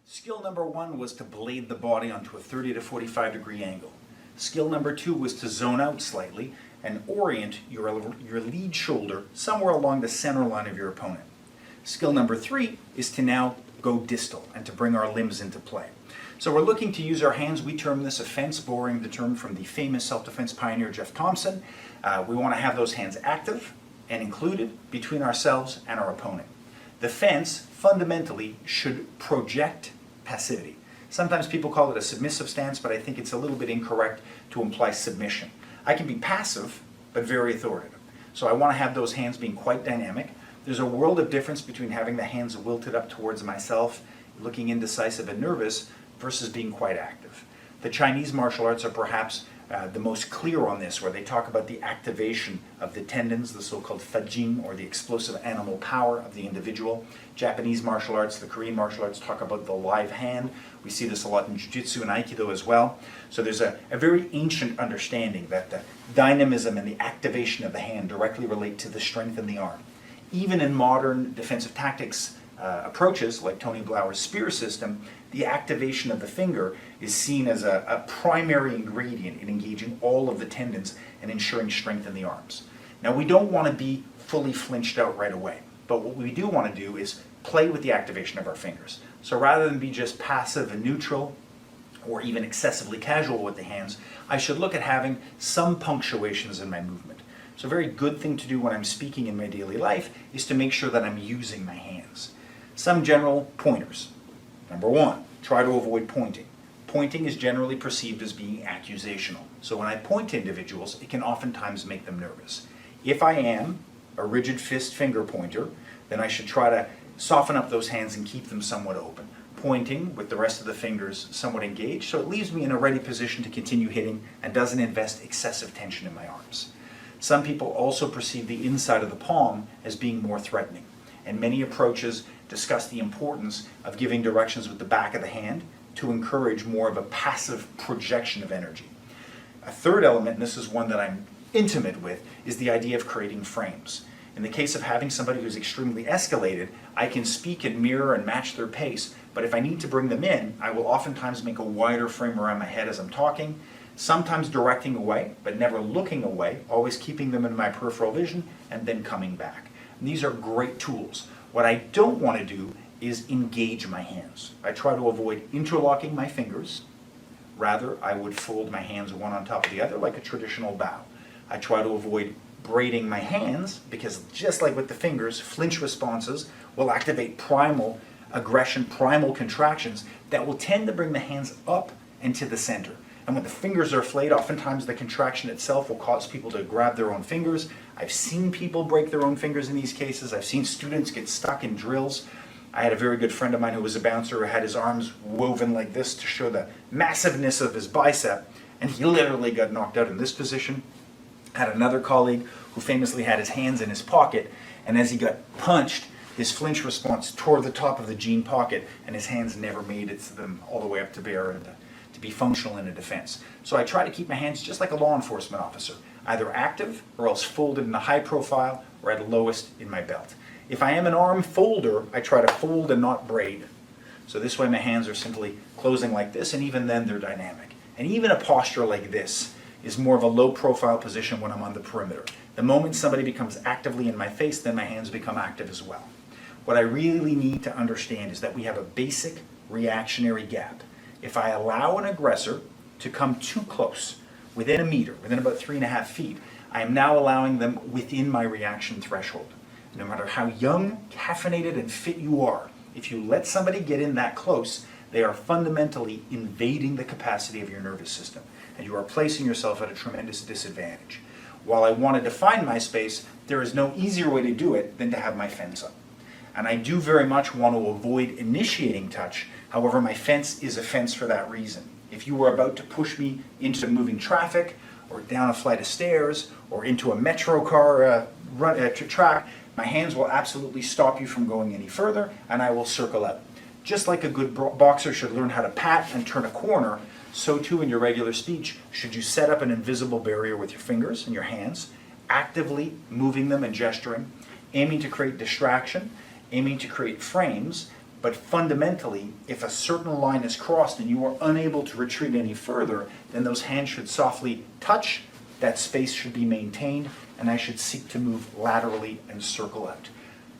Skill number one was to blade the body onto a 30 to 45 degree angle. Skill number two was to zone out slightly and orient your lead shoulder somewhere along the center line of your opponent. Skill number three is to now go distal and to bring our limbs into play. So we're looking to use our hands. We term this a fence, borrowing the term from the famous self-defense pioneer Jeff Thompson. We want to have those hands active and included between ourselves and our opponent. The fence fundamentally should project passivity. Sometimes people call it a submissive stance, but I think it's a little bit incorrect to imply submission. I can be passive, but very authoritative. So I want to have those hands being quite dynamic. There's a world of difference between having the hands wilted up towards myself, looking indecisive and nervous, versus being quite active. The Chinese martial arts are perhaps the most clear on this, where they talk about the activation of the tendons, the so-called fajing, or the explosive animal power of the individual. Japanese martial arts, the Korean martial arts talk about the live hand. We see this a lot in jiu-jitsu and aikido as well. So there's a very ancient understanding that the dynamism and the activation of the hand directly relate to the strength in the arm. Even in modern defensive tactics approaches, like Tony Blauer's spear system, the activation of the finger is seen as a primary ingredient in engaging all of the tendons and ensuring strength in the arms. Now, we don't want to be fully flinched out right away, but what we do want to do is play with the activation of our fingers. So rather than be just passive and neutral, or even excessively casual with the hands, I should look at having some punctuations in my movement. So a very good thing to do when I'm speaking in my daily life is to make sure that I'm using my hands. Some general pointers. Number one, try to avoid pointing. Pointing is generally perceived as being accusational. So when I point to individuals, it can oftentimes make them nervous. If I am a rigid fist finger pointer, then I should try to soften up those hands and keep them somewhat open. Pointing with the rest of the fingers somewhat engaged, so it leaves me in a ready position to continue hitting and doesn't invest excessive tension in my arms. Some people also perceive the inside of the palm as being more threatening, and many approaches discuss the importance of giving directions with the back of the hand to encourage more of a passive projection of energy. A third element, and this is one that I'm intimate with, is the idea of creating frames. In the case of having somebody who's extremely escalated, I can speak and mirror and match their pace, but if I need to bring them in, I will oftentimes make a wider frame around my head as I'm talking, sometimes directing away, but never looking away, always keeping them in my peripheral vision, and then coming back. And these are great tools. What I don't want to do is engage my hands. I try to avoid interlocking my fingers. Rather, I would fold my hands one on top of the other like a traditional bow. I try to avoid braiding my hands because, just like with the fingers, flinch responses will activate primal aggression, primal contractions that will tend to bring the hands up and to the center. And when the fingers are flayed, oftentimes the contraction itself will cause people to grab their own fingers. I've seen people break their own fingers in these cases. I've seen students get stuck in drills. I had a very good friend of mine who was a bouncer who had his arms woven like this to show the massiveness of his bicep, and he literally got knocked out in this position. I had another colleague who famously had his hands in his pocket, and as he got punched, his flinch response tore the top of the jean pocket, and his hands never made it to them all the way up to bear and to be functional in a defense. So I try to keep my hands just like a law enforcement officer, either active or else folded in a high profile or at lowest in my belt. If I am an arm folder, I try to fold and not braid. So this way my hands are simply closing like this, and even then they're dynamic. And even a posture like this is more of a low profile position when I'm on the perimeter. The moment somebody becomes actively in my face, then my hands become active as well. What I really need to understand is that we have a basic reactionary gap. If I allow an aggressor to come too close, within a meter, within about 3.5 feet, I am now allowing them within my reaction threshold. No matter how young, caffeinated, and fit you are, if you let somebody get in that close, they are fundamentally invading the capacity of your nervous system, and you are placing yourself at a tremendous disadvantage. While I want to define my space, there is no easier way to do it than to have my fence up. And I do very much want to avoid initiating touch. However, my fence is a fence for that reason. If you were about to push me into moving traffic, or down a flight of stairs, or into a metro car track, my hands will absolutely stop you from going any further, and I will circle out. Just like a good boxer should learn how to pat and turn a corner, so too in your regular speech should you set up an invisible barrier with your fingers and your hands, actively moving them and gesturing, aiming to create distraction, aiming to create frames, But fundamentally, if a certain line is crossed and you are unable to retreat any further, then those hands should softly touch, that space should be maintained, and I should seek to move laterally and circle out.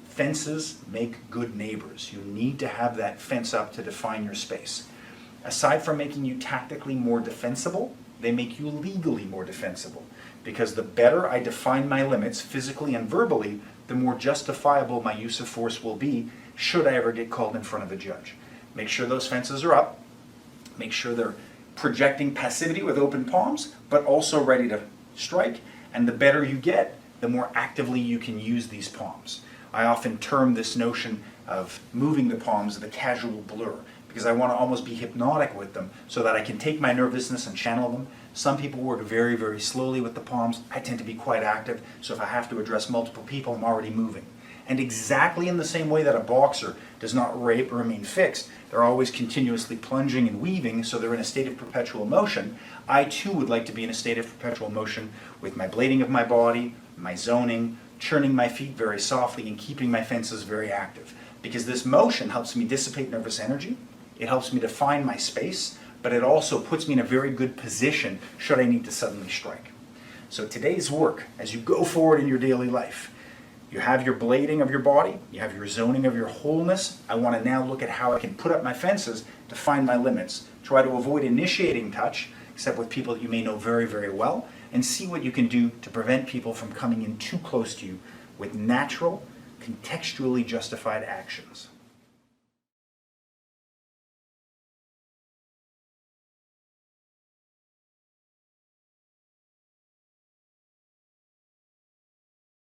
Fences make good neighbors. You need to have that fence up to define your space. Aside from making you tactically more defensible, they make you legally more defensible. Because the better I define my limits physically and verbally, the more justifiable my use of force will be should I ever get called in front of a judge. Make sure those fences are up. Make sure they're projecting passivity with open palms, but also ready to strike. And the better you get, the more actively you can use these palms. I often term this notion of moving the palms the casual blur, because I want to almost be hypnotic with them so that I can take my nervousness and channel them. Some people work very, very slowly with the palms. I tend to be quite active, so if I have to address multiple people, I'm already moving. And exactly in the same way that a boxer does not remain fixed, they're always continuously plunging and weaving, so they're in a state of perpetual motion. I too would like to be in a state of perpetual motion with my blading of my body, my zoning, churning my feet very softly, and keeping my fences very active. Because this motion helps me dissipate nervous energy, it helps me define my space, but it also puts me in a very good position should I need to suddenly strike. So today's work, as you go forward in your daily life, you have your blading of your body, you have your zoning of your wholeness. I want to now look at how I can put up my fences to find my limits. Try to avoid initiating touch, except with people that you may know very, very well, and see what you can do to prevent people from coming in too close to you with natural, contextually justified actions.